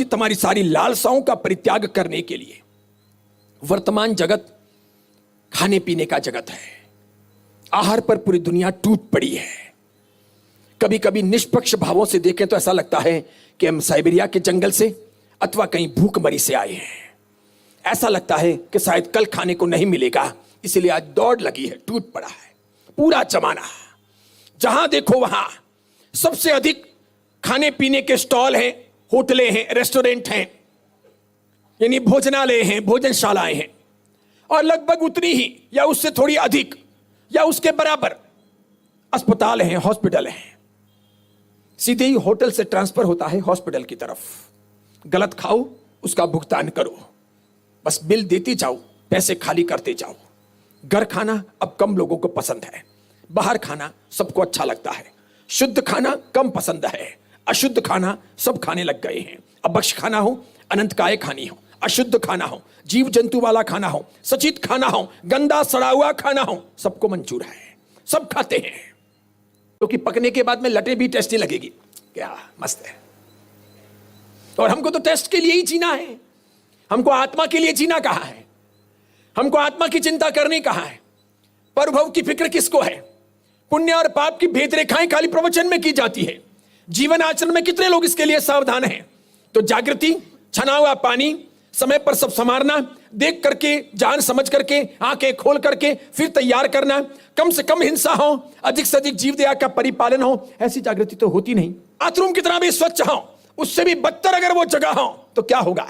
तुम्हारी सारी लालसाओं का परित्याग करने के लिए। वर्तमान जगत खाने पीने का जगत है। आहार पर पूरी दुनिया टूट पड़ी है। कभी कभी निष्पक्ष भावों से देखें तो ऐसा लगता है कि हम साइबेरिया के जंगल से अथवा कहीं भूखमरी से आए हैं। ऐसा लगता है कि शायद कल खाने को नहीं मिलेगा, इसलिए आज दौड़ लगी है, टूट पड़ा है पूरा जमाना। जहां देखो वहां सबसे अधिक खाने पीने के स्टॉल हैं, होटलें हैं, रेस्टोरेंट हैं, यानी भोजनालय हैं, भोजनशालाएं हैं, और लगभग उतनी ही या उससे थोड़ी अधिक या उसके बराबर अस्पताल हैं, हॉस्पिटल हैं। सीधे ही होटल से ट्रांसफर होता है हॉस्पिटल की तरफ। गलत खाओ, उसका भुगतान करो, बस बिल देते जाओ, पैसे खाली करते जाओ। घर खाना अब कम लोगों को पसंद है, बाहर खाना सबको अच्छा लगता है। शुद्ध खाना कम पसंद है, अशुद्ध खाना सब खाने लग गए हैं। अभक्ष खाना हो, अनंतकाय खानी हो, अशुद्ध खाना हो, जीव जंतु वाला खाना हो, सचित खाना हो, गंदा सड़ा हुआ खाना हो, सबको मंजूर है, सब खाते हैं। क्योंकि पकने के बाद में लटें भी टेस्टी लगेगी, क्या मस्त है। और हमको तो टेस्ट के लिए ही जीना है, हमको आत्मा के लिए जीना कहा है, हमको आत्मा की चिंता करनी कहा है। परभव की फिक्र किसको है? पुण्य और पाप की भेद रेखाएं खाली प्रवचन में की जाती है, जीवन आचरण में कितने लोग इसके लिए सावधान हैं? तो जागृति, छना हुआ पानी, समय पर सब संवारना, देख करके, जान समझ करके, आंखें खोल करके फिर तैयार करना, कम से कम हिंसा हो, अधिक से अधिक जीव दया का परिपालन हो, ऐसी जागृति तो होती नहीं। बाथरूम कितना भी स्वच्छ हो, उससे भी बदतर अगर वो जगह हो तो क्या होगा?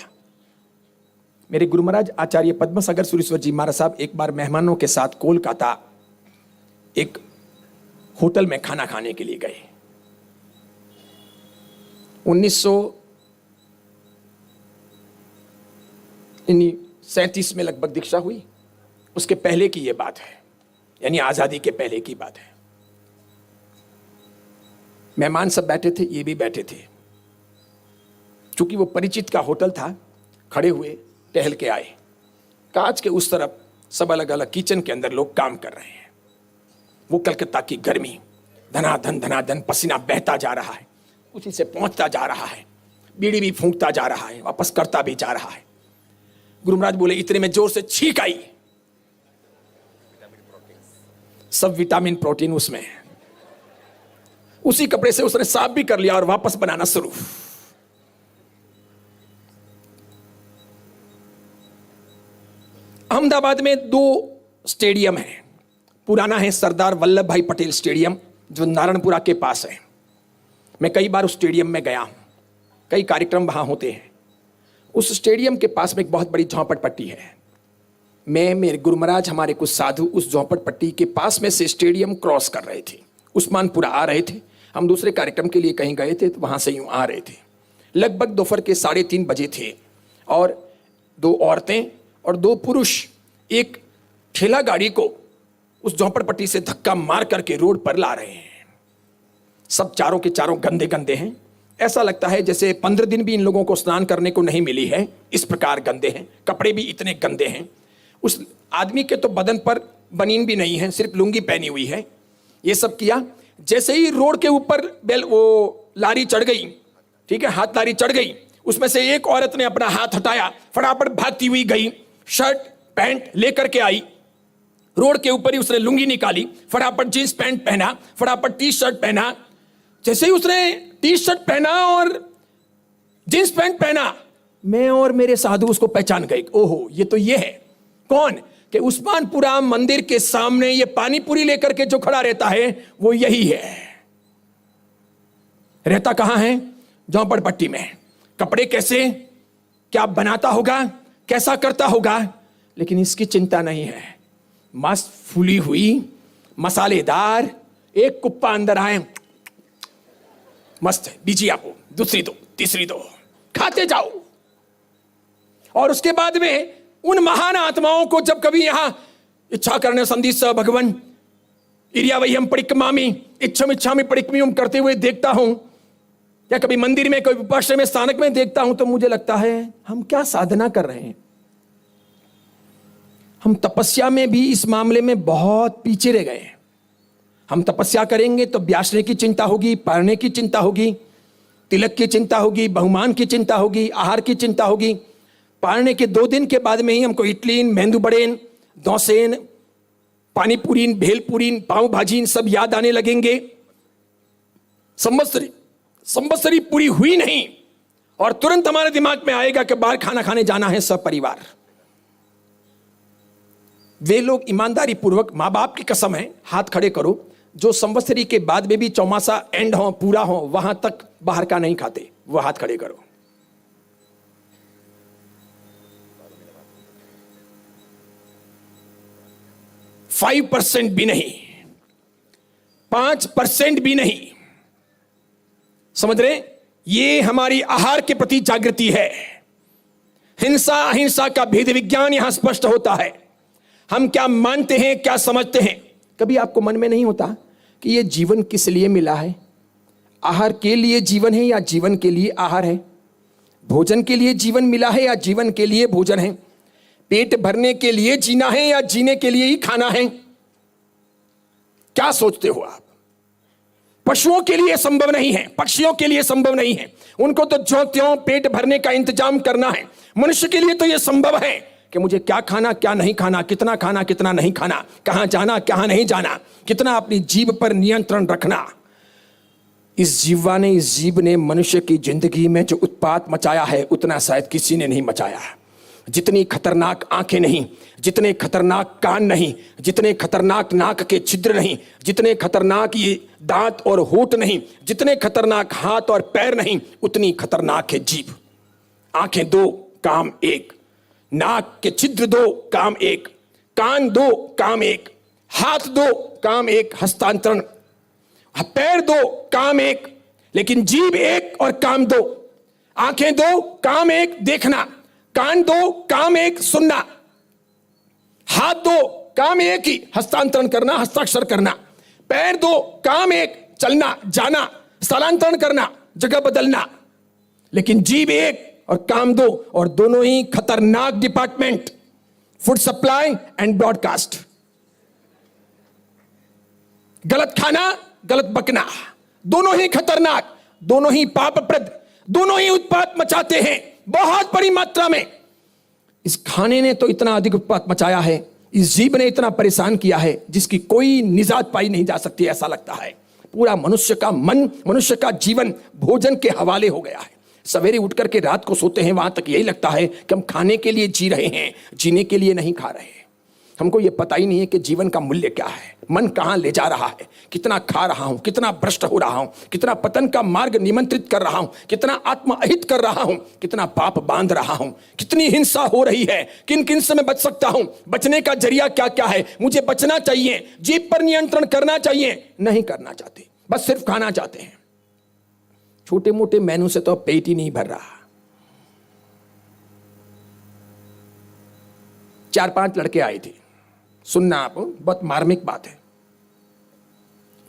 मेरे गुरु महाराज आचार्य पद्मसागर सुरेश्वर जी महाराज साहब एक बार मेहमानों के साथ कोलकाता एक होटल में खाना खाने के लिए गए। 1937 में लगभग दीक्षा हुई, उसके पहले की यह बात है, यानी आजादी के पहले की बात है। मेहमान सब बैठे थे, ये भी बैठे थे। चूंकि वो परिचित का होटल था, खड़े हुए, टहल के आए। कांच के उस तरफ सब अलग अलग किचन के अंदर लोग काम कर रहे हैं। वो कलकत्ता की गर्मी, धनाधन पसीना बहता जा रहा है, उसी से पहुंचता जा रहा है, बीड़ी भी फूंकता जा रहा है, वापस करता भी जा रहा है। गुरु महाराज बोले, इतने में जोर से छींक आई, सब विटामिन प्रोटीन उसमें है। उसी कपड़े से उसने साफ भी कर लिया और वापस बनाना शुरू। अहमदाबाद में 2 स्टेडियम है। पुराना है सरदार वल्लभ भाई पटेल स्टेडियम, जो नारायणपुरा के पास है। मैं कई बार उस स्टेडियम में गया हूं, कई कार्यक्रम वहां होते हैं। उस स्टेडियम के पास में एक बहुत बड़ी झोंपड़पट्टी है। मैं, मेरे गुरु महाराज, हमारे कुछ साधु उस झोंपड़पट्टी के पास में से स्टेडियम क्रॉस कर रहे थे, उस्मानपुरा आ रहे थे। हम दूसरे कार्यक्रम के लिए कहीं गए थे, तो वहां से यूं आ रहे थे। लगभग दोपहर के 3:30 बजे थे, और 2 औरतें और 2 पुरुष एक ठेला गाड़ी को उस झोंपड़पट्टी से धक्का मार करके रोड पर ला रहे हैं। सब चारों के चारों गंदे गंदे हैं। ऐसा लगता है जैसे 15 दिन भी इन लोगों को स्नान करने को नहीं मिली है, इस प्रकार गंदे हैं। कपड़े भी इतने गंदे हैं। उस आदमी के तो बदन पर बनीन भी नहीं है, सिर्फ लुंगी पहनी हुई है। ये सब किया। जैसे ही रोड के ऊपर वो लारी चढ़ गई, ठीक है, हाथ लारी चढ़ गई, उसमें से एक औरत ने अपना हाथ हटाया, फटाफट भागती हुई गई, शर्ट पैंट लेकर के आई। रोड के ऊपर ही उसने लुंगी निकाली, फटाफट जींस पैंट पहना, फटाफट टी शर्ट पहना। जैसे ही उसने टी शर्ट पहना और जींस पैंट पहना, मैं और मेरे साधु उसको पहचान गए। ओहो, ये तो ये है। कौन? कि उस्मानपुरा मंदिर के सामने ये पानी पूरी लेकर के जो खड़ा रहता है, वो यही है। रहता कहां है? झोंपड़पट्टी में। कपड़े कैसे, क्या बनाता होगा, कैसा करता होगा, लेकिन इसकी चिंता नहीं है। मस्त फूली हुई, मसालेदार, एक कुप्पा अंदर आए, मस्त है, दीजिए आपको, दूसरी दो, तीसरी दो, खाते जाओ। और उसके बाद में उन महान आत्माओं को जब कभी यहां इच्छा करने संदिस भगवान इरिया वही हम परिक्रमामी इच्छम इच्छामी परिक्रम करते हुए देखता हूं, या कभी मंदिर में, कोई उपाश्रय में, स्थानक में देखता हूं, तो मुझे लगता है हम क्या साधना कर रहे हैं। हम तपस्या में भी इस मामले में बहुत पीछे रह गए हैं। हम तपस्या करेंगे तो ब्यासने की चिंता होगी, पढ़ने की चिंता होगी, तिलक की चिंता होगी, बहुमान की चिंता होगी, आहार की चिंता होगी। पारने के 2 दिन के बाद में ही हमको इडलीन, मेंदू बड़ेन, दौसेन, पानीपुरीन, भेलपुरीन, पाव भाजीन सब याद आने लगेंगे। संवत्सरी पूरी हुई नहीं और तुरंत हमारे दिमाग में आएगा कि बाहर खाना खाने जाना है सब परिवार। वे लोग ईमानदारी पूर्वक, मां बाप की कसम है, हाथ खड़े करो, जो संवत्सरी के बाद में भी चौमासा एंड हो, पूरा हो, वहां तक बाहर का नहीं खाते, वो हाथ खड़े करो। %5 भी नहीं, 5% भी नहीं। समझ रहे? ये हमारी आहार के प्रति जागृति है। हिंसा अहिंसा का भेद विज्ञान यहां स्पष्ट होता है। हम क्या मानते हैं, क्या समझते हैं। कभी आपको मन में नहीं होता कि ये जीवन किस लिए मिला है? आहार के लिए जीवन है या जीवन के लिए आहार है? भोजन के लिए जीवन मिला है या जीवन के लिए भोजन है? पेट भरने के लिए जीना है या जीने के लिए ही खाना है? क्या सोचते हो आप? पशुओं के लिए संभव नहीं है, पक्षियों के लिए संभव नहीं है। उनको तो ज्यों त्यों पेट भरने का इंतजाम करना है। मनुष्य के लिए तो यह संभव है कि मुझे क्या खाना, क्या नहीं खाना, कितना नहीं खाना, कहां जाना, कहां नहीं जाना, कितना अपनी जीभ पर नियंत्रण रखना। इस जीव ने मनुष्य की जिंदगी में जो उत्पात मचाया है, उतना शायद किसी ने नहीं मचाया। जितनी खतरनाक आंखें नहीं, जितने खतरनाक कान नहीं, जितने खतरनाक नाक के छिद्र नहीं, जितने खतरनाक ये दांत और होंठ नहीं, जितने खतरनाक हाथ और पैर नहीं, उतनी खतरनाक है जीभ। आंखें 2, काम 1, नाक के छिद्र 2, काम 1, कान 2, काम 1, हाथ 2, काम 1, हस्तांतरण, पैर 2, काम 1, लेकिन जीभ 1 और काम 2। आंखें 2, काम 1, देखना, कान 2, काम 1, सुनना, हाथ 2, काम 1 ही, हस्तांतरण करना, हस्ताक्षर करना, पैर 2, काम 1, चलना, जाना, स्थलांतरण करना, जगह बदलना, लेकिन जीभ 1 और काम 2, और दोनों ही खतरनाक department, food supply and broadcast. गलत खाना, गलत बकना, दोनों ही खतरनाक, दोनों ही पापप्रद, दोनों ही उत्पात मचाते हैं बहुत बड़ी मात्रा में। इस खाने ने तो इतना अधिक उत्पात मचाया है, इस जीभ ने इतना परेशान किया है, जिसकी कोई निजात पाई नहीं जा सकती, ऐसा लगता है। पूरा मनुष्य का मन, मनुष्य का जीवन भोजन के हवाले हो गया है। सवेरे उठ करके रात को सोते हैं, वहां तक यही लगता है कि हम खाने के लिए जी रहे हैं, जीने के लिए नहीं खा रहे हैं। हमको यह पता ही नहीं है कि जीवन का मूल्य क्या है, मन कहां ले जा रहा है, कितना खा रहा हूं, कितना भ्रष्ट हो रहा हूं, कितना पतन का मार्ग निमंत्रित कर रहा हूं, कितना आत्म अहित कर रहा हूं, कितना पाप बांध रहा हूं, कितनी हिंसा हो रही है, किन किन से मैं बच सकता हूं, बचने का जरिया क्या क्या है। मुझे बचना चाहिए, जीभ पर नियंत्रण करना चाहिए, नहीं करना चाहते, बस सिर्फ खाना चाहते हैं। छोटे मोटे मेनू से तो पेट ही नहीं भर रहा। 4-5 लड़के आए थे, सुनना आप, बहुत मार्मिक बात है।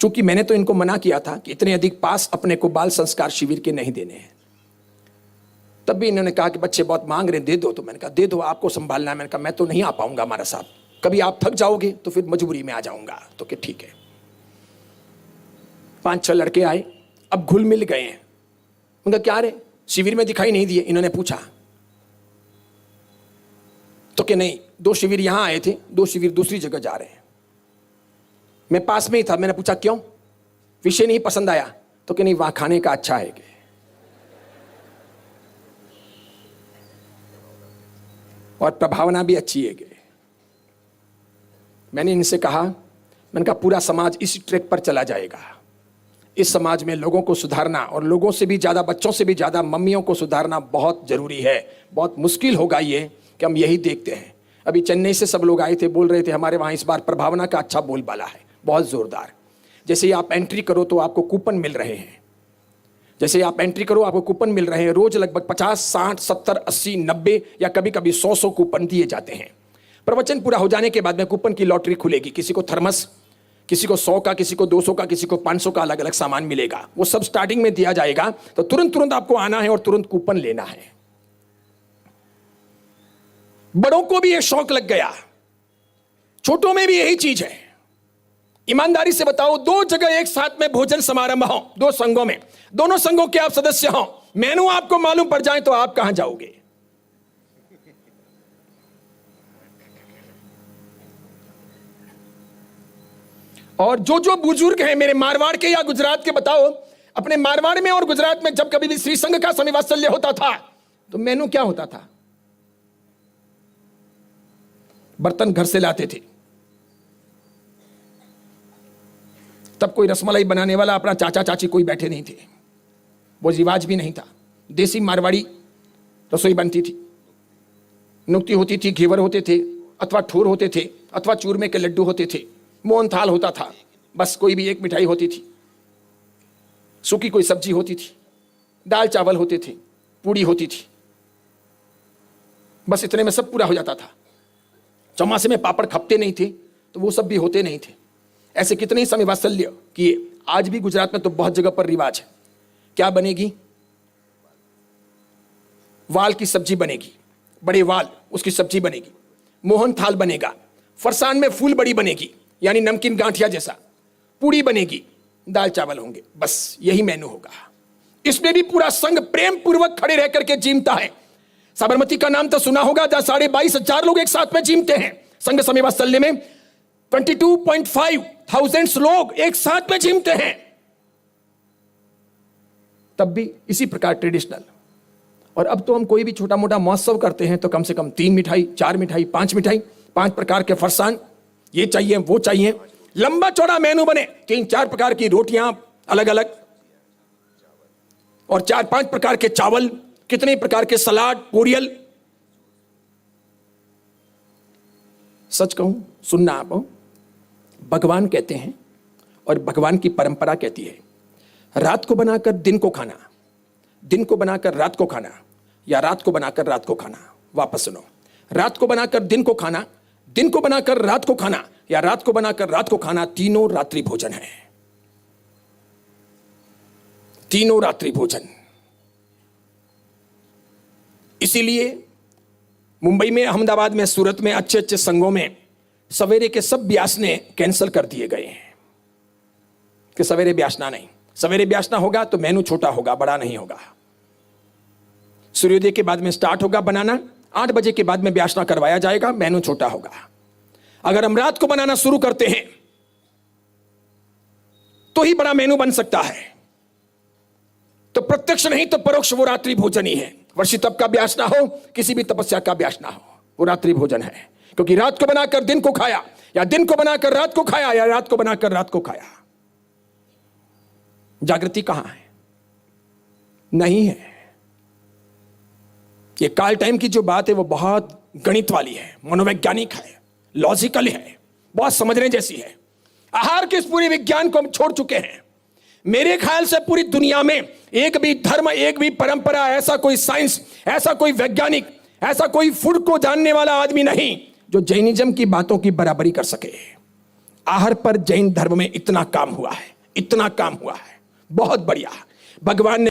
चूंकि मैंने तो इनको मना किया था कि इतने अधिक पास अपने को बाल संस्कार शिविर के नहीं देने हैं, तब भी इन्होंने कहा कि बच्चे बहुत मांग रहे, दे दो। तो मैंने कहा दे दो, आपको संभालना है। मैंने कहा मैं तो नहीं आ पाऊंगा हमारे साथ, कभी आप थक जाओगे तो फिर मजबूरी में आ जाऊंगा। तो कि ठीक है। 5-6 लड़के आए, अब घुल मिल गए हैं। उनका क्या रे, शिविर में दिखाई नहीं दिए? इन्होंने पूछा तो कि नहीं, 2 शिविर यहां आए थे, 2 शिविर दूसरी जगह जा रहे हैं। मैं पास में ही था, मैंने पूछा क्यों, विषय नहीं पसंद आया? तो कि नहीं, वहां खाने का अच्छा है और प्रभावना भी अच्छी है। मैंने इनसे कहा, मैंने कहा पूरा समाज इस ट्रैक पर चला जाएगा। इस समाज में लोगों को सुधारना, और लोगों से भी ज्यादा, बच्चों से भी ज्यादा मम्मियों को सुधारना बहुत जरूरी है। बहुत मुश्किल होगा ये कि हम यही देखते हैं। अभी चेन्नई से सब लोग आए थे, बोल रहे थे हमारे वहां इस बार प्रभावना का अच्छा बोलबाला है, बहुत जोरदार। जैसे ही आप एंट्री करो तो आपको कूपन मिल रहे हैं, जैसे आप एंट्री करो आपको कूपन मिल रहे हैं। रोज लगभग 50, 60, 70, 80, 90 या कभी कभी 100 कूपन दिए जाते हैं। प्रवचन पूरा हो जाने के बाद में कूपन की लॉटरी खुलेगी। किसी को थर्मस, किसी को 100 का, किसी को 200 का, किसी को 500 का अलग अलग सामान मिलेगा। वो सब स्टार्टिंग में दिया जाएगा। तो तुरंत आपको आना है और तुरंत कूपन लेना है। बड़ों को भी ये शौक लग गया, छोटों में भी यही चीज है। ईमानदारी से बताओ, दो जगह एक साथ में भोजन समारंभ हो, दो संघों में, दोनों संघों के आप सदस्य हो, मेनू आपको मालूम पड़ जाए तो आप कहां जाओगे? और जो जो बुजुर्ग हैं मेरे मारवाड़ के या गुजरात के, बताओ अपने मारवाड़ में और गुजरात में जब कभी भी श्री संघ का समिवात्सल्य होता था तो मेनू क्या होता था? बर्तन घर से लाते थे, तब कोई रसमलाई बनाने वाला अपना चाचा चाची कोई बैठे नहीं थे, वो रिवाज भी नहीं था। देसी मारवाड़ी रसोई बनती थी, नुक्ती होती थी, घेवर होते थे अथवा ठोर होते थे अथवा चूरमे के लड्डू होते थे, मोहन थाल होता था, बस कोई भी एक मिठाई होती थी, सूखी कोई सब्जी होती थी, दाल चावल होते थे, पूड़ी होती थी, बस इतने में सब पूरा हो जाता था। चौमासे में पापड़ खपते नहीं थे तो वो सब भी होते नहीं थे। ऐसे कितने ही समिवात्सल्य किए। आज भी गुजरात में तो बहुत जगह पर रिवाज है। क्या बनेगी? वाल की सब्जी बनेगी, बड़े वाल उसकी सब्जी बनेगी, मोहन थाल बनेगा, फरसान में फूल बड़ी बनेगी यानी नमकीन गांठिया जैसा, पूड़ी बनेगी, दाल चावल होंगे, बस यही मेनू होगा। इसमें भी पूरा संघ प्रेम पूर्वक खड़े रह करके जीमता है। साबरमती का नाम तो सुना होगा, जहां 22,500 लोग एक साथ में जीमते हैं। संघ समिवात्सल्य में 22,500 लोग एक साथ में जीमते हैं, तब भी इसी प्रकार ट्रेडिशनल। और अब तो हम कोई भी छोटा मोटा महोत्सव करते हैं तो कम से कम 3 मिठाई, 4 मिठाई, 5 मिठाई, 5 प्रकार के फरसान, ये चाहिए वो चाहिए, लंबा चौड़ा मेनू बने, 3-4 प्रकार की रोटियां अलग अलग और 4-5 प्रकार के चावल, कितने प्रकार के सलाद, पोरियल। सच कहूं, सुनना आप, भगवान कहते हैं और भगवान की परंपरा कहती है, रात को बनाकर दिन को खाना, दिन को बनाकर रात को खाना, या रात को बनाकर रात को खाना। वापस सुनो, रात को बनाकर दिन को खाना, दिन को बनाकर रात को खाना, या रात को बनाकर रात को खाना, तीनों रात्रि भोजन है। तीनों रात्रि भोजन। इसीलिए मुंबई में, अहमदाबाद में, सूरत में, अच्छे अच्छे संघों में सवेरे के सब ब्यासने कैंसिल कर दिए गए हैं कि सवेरे ब्यासना नहीं, सवेरे ब्यासना होगा तो मेनू छोटा होगा, बड़ा नहीं होगा। सूर्योदय के बाद में स्टार्ट होगा बनाना, 8 बजे के बाद में ब्यासना करवाया जाएगा, मेनू छोटा होगा। अगर हम रात को बनाना शुरू करते हैं तो ही बड़ा मेनू बन सकता है। तो प्रत्यक्ष नहीं तो परोक्ष वो रात्रि भोजन ही है। वर्षी तप का ब्यासना हो, किसी भी तपस्या का ब्यासना हो, वो रात्रि भोजन है। क्योंकि रात को बनाकर दिन को खाया, या दिन को बनाकर रात को खाया, या रात को बनाकर रात को खाया। जागृति कहां है? नहीं है। ये काल टाइम की जो बात है वो बहुत गणित वाली है, मनोवैज्ञानिक है, लॉजिकल है, बहुत समझने जैसी है। आहार के इस पूरे विज्ञान को हम छोड़ चुके हैं। मेरे ख्याल से पूरी दुनिया में एक भी धर्म, एक भी परंपरा, ऐसा कोई साइंस, ऐसा कोई वैज्ञानिक, ऐसा कोई फूड को जानने वाला आदमी नहीं जो जैनिज्म की बातों की बराबरी कर सके। आहार पर जैन धर्म में इतना काम हुआ है, इतना काम हुआ है, बहुत बढ़िया। भगवान ने